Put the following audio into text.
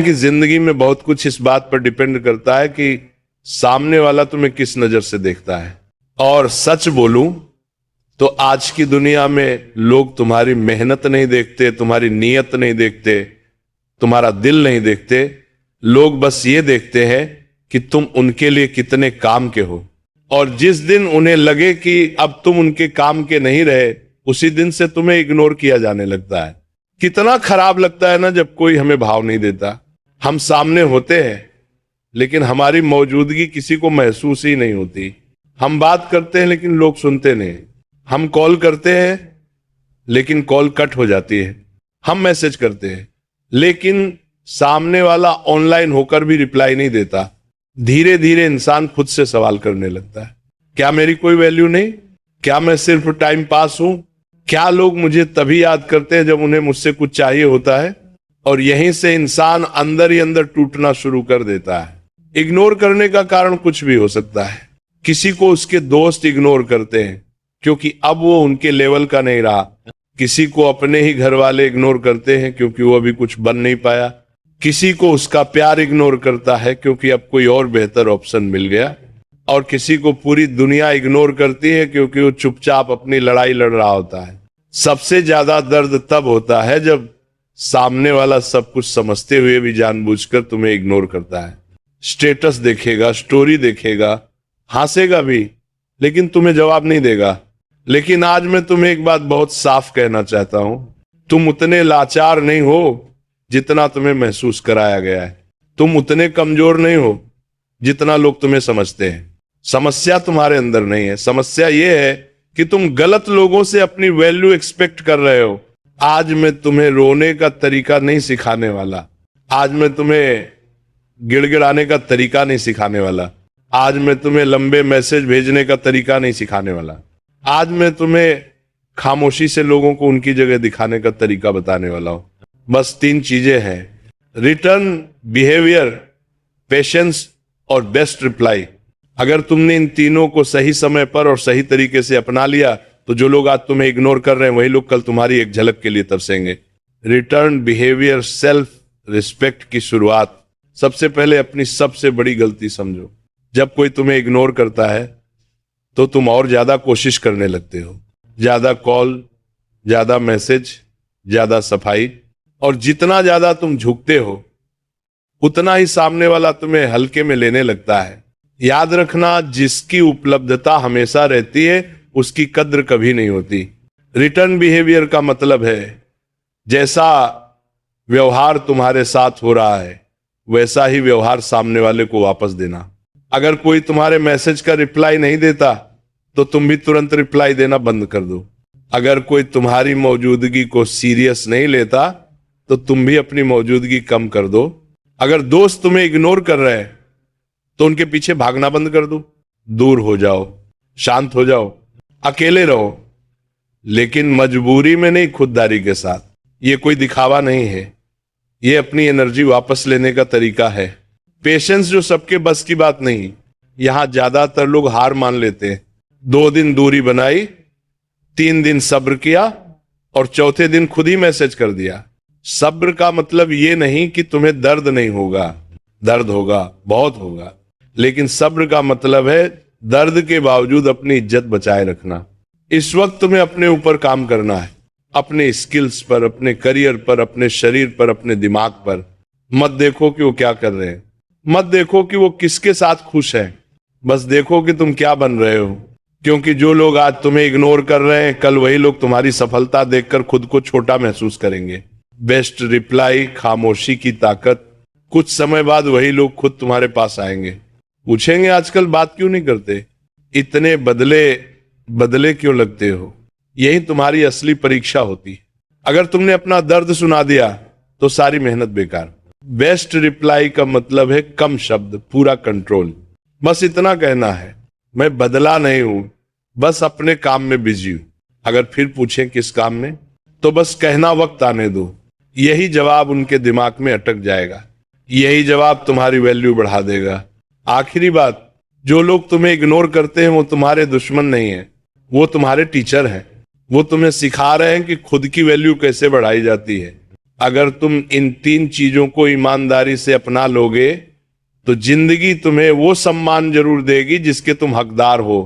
कि जिंदगी में बहुत कुछ इस बात पर डिपेंड करता है कि सामने वाला तुम्हें किस नजर से देखता है। और सच बोलूं तो आज की दुनिया में लोग तुम्हारी मेहनत नहीं देखते, तुम्हारी नीयत नहीं देखते, तुम्हारा दिल नहीं देखते। लोग बस ये देखते हैं कि तुम उनके लिए कितने काम के हो। और जिस दिन उन्हें लगे कि अब तुम उनके काम के नहीं रहे, उसी दिन से तुम्हें इग्नोर किया जाने लगता है। कितना खराब लगता है ना जब कोई हमें भाव नहीं देता। हम सामने होते हैं लेकिन हमारी मौजूदगी किसी को महसूस ही नहीं होती। हम बात करते हैं लेकिन लोग सुनते नहीं। हम कॉल करते हैं लेकिन कॉल कट हो जाती है। हम मैसेज करते हैं लेकिन सामने वाला ऑनलाइन होकर भी रिप्लाई नहीं देता। धीरे धीरे इंसान खुद से सवाल करने लगता है, क्या मेरी कोई वैल्यू नहीं? क्या मैं सिर्फ टाइम पास हूं? क्या लोग मुझे तभी याद करते हैं जब उन्हें मुझसे कुछ चाहिए होता है? और यहीं से इंसान अंदर ही अंदर टूटना शुरू कर देता है। इग्नोर करने का कारण कुछ भी हो सकता है। किसी को उसके दोस्त इग्नोर करते हैं क्योंकि अब वो उनके लेवल का नहीं रहा। किसी को अपने ही घर वाले इग्नोर करते हैं क्योंकि वो अभी कुछ बन नहीं पाया। किसी को उसका प्यार इग्नोर करता है क्योंकि अब कोई और बेहतर ऑप्शन मिल गया। और किसी को पूरी दुनिया इग्नोर करती है क्योंकि वो चुपचाप अपनी लड़ाई लड़ रहा होता है। सबसे ज्यादा दर्द तब होता है जब सामने वाला सब कुछ समझते हुए भी जानबूझकर तुम्हें इग्नोर करता है। स्टेटस देखेगा, स्टोरी देखेगा, हंसेगा भी, लेकिन तुम्हें जवाब नहीं देगा। लेकिन आज मैं तुम्हें एक बात बहुत साफ कहना चाहता हूं, तुम उतने लाचार नहीं हो जितना तुम्हें महसूस कराया गया है। तुम उतने कमजोर नहीं हो जितना लोग तुम्हें समझते हैं। समस्या तुम्हारे अंदर नहीं है, समस्या यह है कि तुम गलत लोगों से अपनी वैल्यू एक्सपेक्ट कर रहे हो। आज मैं तुम्हें रोने का तरीका नहीं सिखाने वाला। आज मैं तुम्हें गिड़गिड़ाने का तरीका नहीं सिखाने वाला। आज मैं तुम्हें लंबे मैसेज भेजने का तरीका नहीं सिखाने वाला। आज मैं तुम्हें खामोशी से लोगों को उनकी जगह दिखाने का तरीका बताने वाला हूं। बस 3 चीजें हैं, रिटर्न, बिहेवियर, पेशेंस और बेस्ट रिप्लाई। अगर तुमने इन तीनों को सही समय पर और सही तरीके से अपना लिया तो जो लोग आज तुम्हें इग्नोर कर रहे हैं वही लोग कल तुम्हारी एक झलक के लिए तरसेंगे। रिटर्न, बिहेवियर, सेल्फ रिस्पेक्ट की शुरुआत सबसे पहले अपनी सबसे बड़ी गलती समझो। जब कोई तुम्हें इग्नोर करता है तो तुम और ज्यादा कोशिश करने लगते हो। ज्यादा कॉल, ज्यादा मैसेज, ज्यादा सफाई। और जितना ज्यादा तुम झुकते हो उतना ही सामने वाला तुम्हें हल्के में लेने लगता है। याद रखना, जिसकी उपलब्धता हमेशा रहती है उसकी कद्र कभी नहीं होती। रिटर्न बिहेवियर का मतलब है जैसा व्यवहार तुम्हारे साथ हो रहा है वैसा ही व्यवहार सामने वाले को वापस देना। अगर कोई तुम्हारे मैसेज का रिप्लाई नहीं देता तो तुम भी तुरंत रिप्लाई देना बंद कर दो। अगर कोई तुम्हारी मौजूदगी को सीरियस नहीं लेता तो तुम भी अपनी मौजूदगी कम कर दो। अगर दोस्त तुम्हें इग्नोर कर रहे हैं तो उनके पीछे भागना बंद कर दो। दूर हो जाओ, शांत हो जाओ, अकेले रहो, लेकिन मजबूरी में नहीं, खुददारी के साथ। ये कोई दिखावा नहीं है, ये अपनी एनर्जी वापस लेने का तरीका है। पेशेंस जो सबके बस की बात नहीं। यहां ज्यादातर लोग हार मान लेते हैं। 2 दिन दूरी बनाई, 3 दिन सब्र किया और चौथे दिन खुद ही मैसेज कर दिया। सब्र का मतलब ये नहीं कि तुम्हें दर्द नहीं होगा, दर्द होगा, बहुत होगा, लेकिन सब्र का मतलब है दर्द के बावजूद अपनी इज्जत बचाए रखना। इस वक्त तुम्हें अपने ऊपर काम करना है, अपने स्किल्स पर, अपने करियर पर, अपने शरीर पर, अपने दिमाग पर। मत देखो कि वो क्या कर रहे हैं, मत देखो कि वो किसके साथ खुश है, बस देखो कि तुम क्या बन रहे हो। क्योंकि जो लोग आज तुम्हें इग्नोर कर रहे हैं कल वही लोग तुम्हारी सफलता देखकर खुद को छोटा महसूस करेंगे। बेस्ट रिप्लाई, खामोशी की ताकत। कुछ समय बाद वही लोग खुद तुम्हारे पास आएंगे, पूछेंगे आजकल बात क्यों नहीं करते, इतने बदले बदले क्यों लगते हो। यही तुम्हारी असली परीक्षा होती है। अगर तुमने अपना दर्द सुना दिया तो सारी मेहनत बेकार। बेस्ट रिप्लाई का मतलब है कम शब्द, पूरा कंट्रोल। बस इतना कहना है, मैं बदला नहीं हूं, बस अपने काम में बिजी हूं। अगर फिर पूछें किस काम में, तो बस कहना वक्त आने दो। यही जवाब उनके दिमाग में अटक जाएगा, यही जवाब तुम्हारी वैल्यू बढ़ा देगा। आखिरी बात, जो लोग तुम्हें इग्नोर करते हैं वो तुम्हारे दुश्मन नहीं है, वो तुम्हारे टीचर हैं। वो तुम्हें सिखा रहे हैं कि खुद की वैल्यू कैसे बढ़ाई जाती है। अगर तुम इन 3 चीजों को ईमानदारी से अपना लोगे तो जिंदगी तुम्हें वो सम्मान जरूर देगी जिसके तुम हकदार हो।